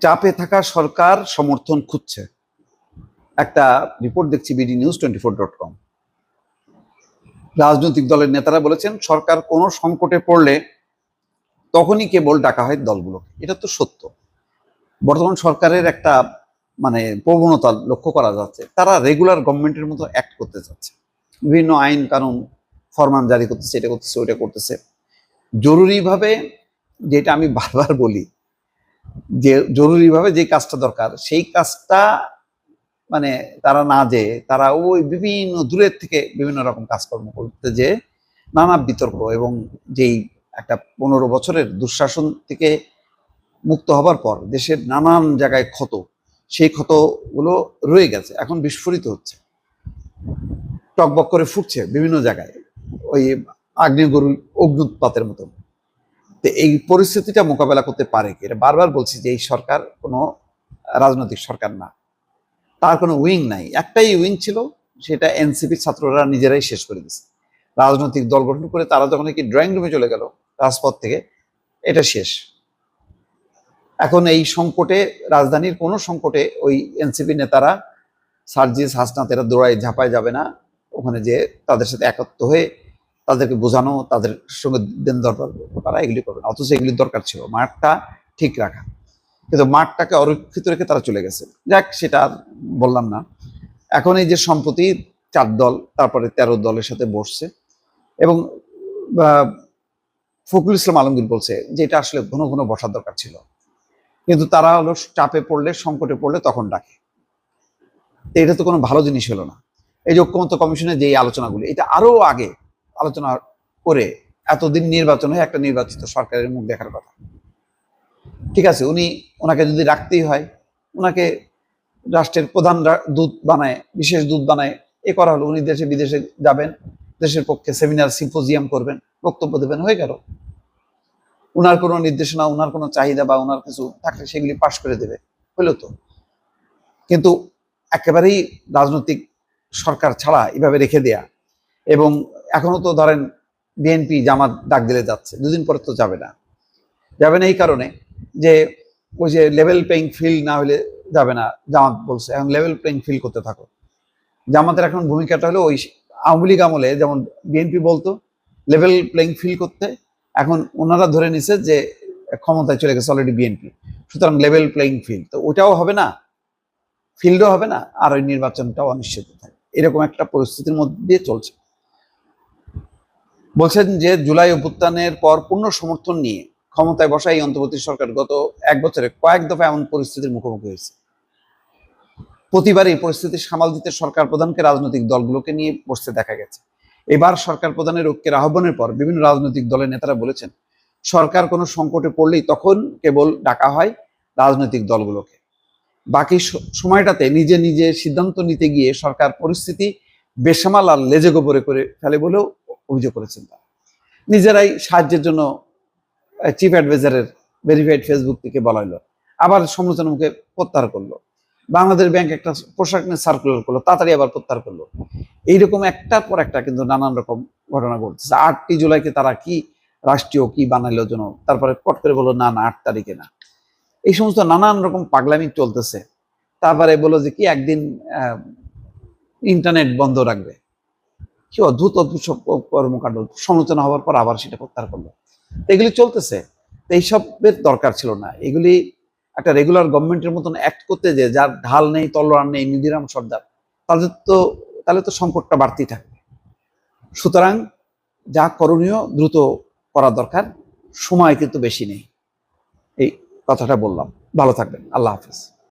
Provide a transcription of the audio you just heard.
চাপে থাকা সরকার সমর্থন খুঁজছে, একটা রিপোর্ট দেখছি BDNews24.com। রাজনৈতিক দলের নেতারা বলেছেন সরকার কোনো সংকটে পড়লে তখনই কেবল ডাকা হয় দলগুলোকে। এটা তো সত্য। বর্তমান সরকারের একটা প্রবণতা লক্ষ্য করা যাচ্ছে, তারা রেগুলার গভর্নমেন্টের মতো অ্যাক্ট করতে যাচ্ছে, বিভিন্ন আইন কানুন ফরমান জারি করতেছে, এটা করতেছে, ওইটা করতেছে। জরুরিভাবে, যেটা আমি বারবার বলি, যে জরুরিভাবে যে কাজটা দরকার সেই কাজটা তারা না যেয়ে তারা ওই বিভিন্ন দূরের থেকে বিভিন্ন রকম কাজকর্ম করতে যে নানা বিতর্ক এবং যেই একটা 15 বছরের দুঃশাসন থেকে মুক্ত হবার পর দেশের নানান জায়গায় ক্ষত, সেই ক্ষতগুলো রয়ে গেছে, এখন বিস্ফোরিত হচ্ছে, টকবক করে ফুটছে বিভিন্ন জায়গায়, ওই আগ্নেয়গিরির অগ্নুৎপাতের মতো। তো এই পরিস্থিতিটা মোকাবেলা করতে পারে কি? এটা বারবার বলছি যে এই সরকার কোনো রাজনৈতিক সরকার না, তার কোনো উইং নাই। একটাই উইং ছিল, সেটা এনসিপি ছাত্ররা নিজেরাই শেষ করে দিচ্ছে। রাজনৈতিক দল গঠন করে তারা যখন কি ড্রয়িং রুমে চলে গেল রাজপথ থেকে, এটা শেষ। এখন এই সংকটে, রাজধানীর কোনো সংকটে ওই এনসিপি নেতারা, সার্জিস হাসনাত, এরা দৌড়ায় ঝাঁপায় যাবে না ওখানে, যে তাদের সাথে একত্র হয়ে তাদেরকে বোঝানো, তাদের সঙ্গে দেন দরকার করা, এগুলি করবে না। অথচ এগুলির দরকার ছিল মাঠটা ঠিক রাখা, কিন্তু মাঠটাকে অরক্ষিত রেখে তারা চলে গেছে। যাক, সেটা আর বললাম না। এখন এই যে সম্প্রতি 4 দল, তারপরে 13 দলের সাথে বসছে, এবং ফখরুল ইসলাম আলমগীর বলছে যে এটা আসলে ঘন ঘন বসার দরকার ছিল, কিন্তু তারা হলো চাপে পড়লে, সংকটে পড়লে তখন ডাকে। এটা তো কোনো ভালো জিনিস হলো না। এই যে ঐক্যমত্য কমিশনের যে আলোচনাগুলি, এটা আরো আগে আলোচনা করে এতদিন নির্বাচন হয়ে একটা নির্বাচিত সরকারের মুখ দেখার কথা। ঠিক আছে, ওনাকে যদি রাখতেই হয়, ওনাকে রাষ্ট্রের প্রধান দূত বানায়, বিশেষ দূত বানায়, এ করা হলো। উনি দেশে বিদেশে যাবেন, দেশের পক্ষে সেমিনার সিম্পোজিয়াম করবেন, বক্তব্য দেবেন, হয়ে গেল। ওনার কোনো নির্দেশনা, ওনার কোনো চাহিদা বা ওনার কিছু থাকলে সেগুলি পাশ করে দেবে, হইল তো। কিন্তু একেবারেই রাজনৈতিক সরকার ছাড়া এভাবে রেখে দেয়া, এবং এখনো তো ধরেন বিএনপি জামাত ডাক দিলে যাচ্ছে, 2 দিন পরে তো যাবে না এই কারণে যে ওই যে লেভেল প্লেইং ফিল্ড না হলে যাবে না। জামাত বলছে এখন লেভেল প্লেইং ফিল্ড করতে থাকো। জামাতের এখন ভূমিকাটা হলো ওই আওয়ামী লীগ আমলে যেমন বিএনপি বলতো লেভেল প্লেইং ফিল্ড করতে, এখন ওনারা ধরে নিছে যে ক্ষমতায় চলে গেছে অলরেডি বিএনপি, সুতরাং লেভেল প্লেইং ফিল্ড তো ওটাও হবে না, ফিল্ডও হবে না, আর ওই নির্বাচনটাও অনিশ্চিত থাকে। এরকম একটা পরিস্থিতির মধ্যে দিয়ে চলছে। বলছেন যে জুলাই অভ্যুত্থানের পর পূর্ণ সমর্থন নিয়ে ক্ষমতায় বসা এই অন্তর্বর্তী সরকার গত 1 বছরে কয়েক দফা এমন পরিস্থিতির মুখোমুখি হয়েছে। প্রতিবারই পরিস্থিতি সামাল দিতে সরকার প্রধানকে রাজনৈতিক দলগুলোকে নিয়ে বসতে দেখা গেছে। এবার সরকার প্রধানের ঐক্যের আহ্বানের পর বিভিন্ন রাজনৈতিক দলের নেতারা বলেছেন সরকার কোনো সংকটে পড়লেই তখন কেবল ডাকা হয় রাজনৈতিক দলগুলোকে। বাকি সময়টাতে নিজে নিজে সিদ্ধান্ত নিতে গিয়ে সরকার পরিস্থিতি বেসামাল আর লেজে গোবরে করে ফেলে বলেও অভিযোগ করেছেন। তারা নিজেরাই সাহায্যের জন্য চিফ অ্যাডভাইজারের ভেরিফাইড ফেসবুক থেকে বলা হলো, আবার সমালোচনার মুখে প্রত্যাহার করলো। বাংলাদেশ ব্যাংক একটা পোশাক নিয়ে সার্কুলার করলো, তাড়াতাড়ি আবার প্রত্যাহার করলো। এইরকম একটার পর একটা কিন্তু নানান রকম ঘটনা ঘটছে। 8ই জুলাইকে তারা কি রাষ্ট্রীয় কি বানাইলো যেন, তারপরে পট করে বললো না 8 তারিখে না। এই সমস্ত নানান রকম পাগলামি চলতেছে। তারপরে বললো যে কি একদিন ইন্টারনেট বন্ধ রাখবে। কি অদ্ভুত অদ্ভুত সব কর্মকাণ্ড, সমালোচনা হওয়ার পর আবার সেটা প্রত্যাহার করলো। এগুলি চলতেছে। এইসবের দরকার ছিল না। এগুলি একটা রেগুলার গভর্নমেন্টের মতন অ্যাক্ট করতে, যে যার ঢাল নেই, তলোয়ার নেই, নিধিরাম সর্দার, তাহলে তো সংকটটা বাড়তেই থাকবে। সুতরাং যা করণীয় দ্রুত করা দরকার, সময় কিন্তু বেশি নেই। এই কথাটা বললাম। ভালো থাকবেন। আল্লাহ হাফেজ।